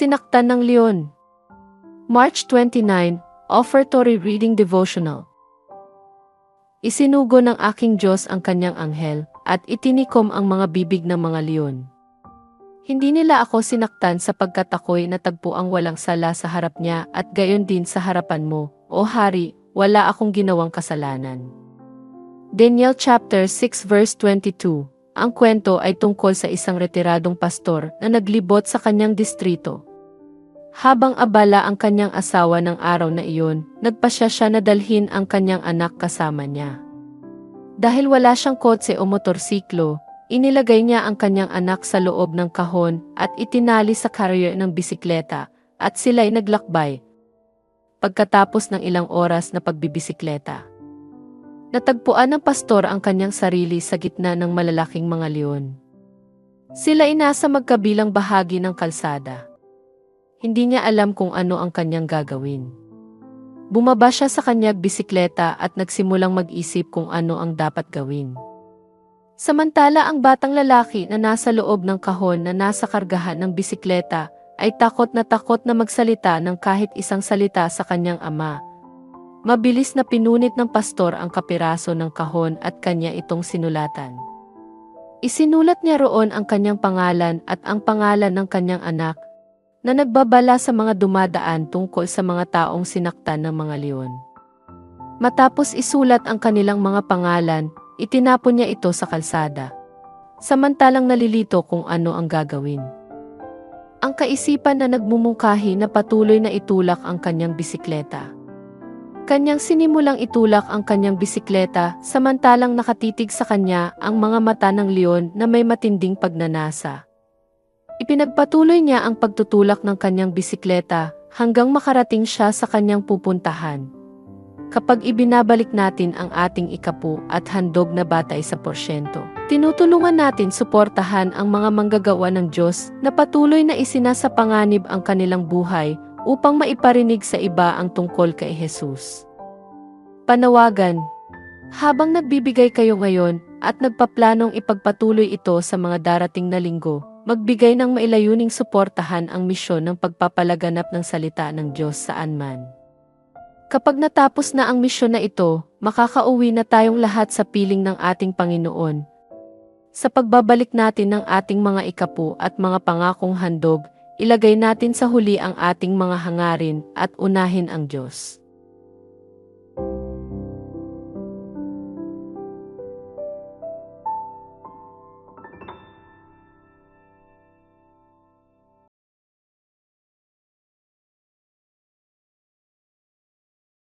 Sinaktan ng leon. March 29, Offertory Reading Devotional. Isinugo ng aking Diyos ang kanyang anghel, at itinikom ang mga bibig ng mga leon. Hindi nila ako sinaktan sapagkat ako'y natagpuang walang sala sa harap niya at gayon din sa harapan mo, O Hari, wala akong ginawang kasalanan. Daniel chapter 6 verse 22. Ang kwento ay tungkol sa isang retiradong pastor na naglibot sa kanyang distrito. Habang abala ang kanyang asawa ng araw na iyon, nagpasya siya na dalhin ang kanyang anak kasama niya. Dahil wala siyang kotse o motorsiklo, inilagay niya ang kanyang anak sa loob ng kahon at itinali sa carrier ng bisikleta at sila'y naglakbay. Pagkatapos ng ilang oras na pagbibisikleta, natagpuan ng pastor ang kanyang sarili sa gitna ng malalaking mga leon. Sila ay nasa magkabilang bahagi ng kalsada. Hindi niya alam kung ano ang kanyang gagawin. Bumaba siya sa kanyang bisikleta at nagsimulang mag-isip kung ano ang dapat gawin. Samantala ang batang lalaki na nasa loob ng kahon na nasa kargahan ng bisikleta ay takot na magsalita ng kahit isang salita sa kanyang ama. Mabilis na pinunit ng pastor ang kapiraso ng kahon at kanya itong sinulatan. Isinulat niya roon ang kanyang pangalan at ang pangalan ng kanyang anak, na nagbabala sa mga dumadaan tungkol sa mga taong sinaktan ng mga leon. Matapos isulat ang kanilang mga pangalan, itinapon niya ito sa kalsada. Samantalang nalilito kung ano ang gagawin. Ang kaisipan na nagmumungkahi na patuloy na itulak ang kanyang bisikleta. Kanyang sinimulang itulak ang kanyang bisikleta samantalang nakatitig sa kanya ang mga mata ng leon na may matinding pagnanasa. Ipinagpatuloy niya ang pagtutulak ng kanyang bisikleta hanggang makarating siya sa kanyang pupuntahan. Kapag ibinabalik natin ang ating ikapu at handog na batay sa porsyento, tinutulungan natin suportahan ang mga manggagawa ng Diyos na patuloy na isinasapanganib ang kanilang buhay upang maiparinig sa iba ang tungkol kay Jesus. Panawagan. Habang nagbibigay kayo ngayon at nagpaplanong ipagpatuloy ito sa mga darating na linggo, magbigay ng mailayuning suportahan ang misyon ng pagpapalaganap ng salita ng Diyos saan man. Kapag natapos na ang misyon na ito, makakauwi na tayong lahat sa piling ng ating Panginoon. Sa pagbabalik natin ng ating mga ikapu at mga pangakong handog, ilagay natin sa huli ang ating mga hangarin at unahin ang Diyos.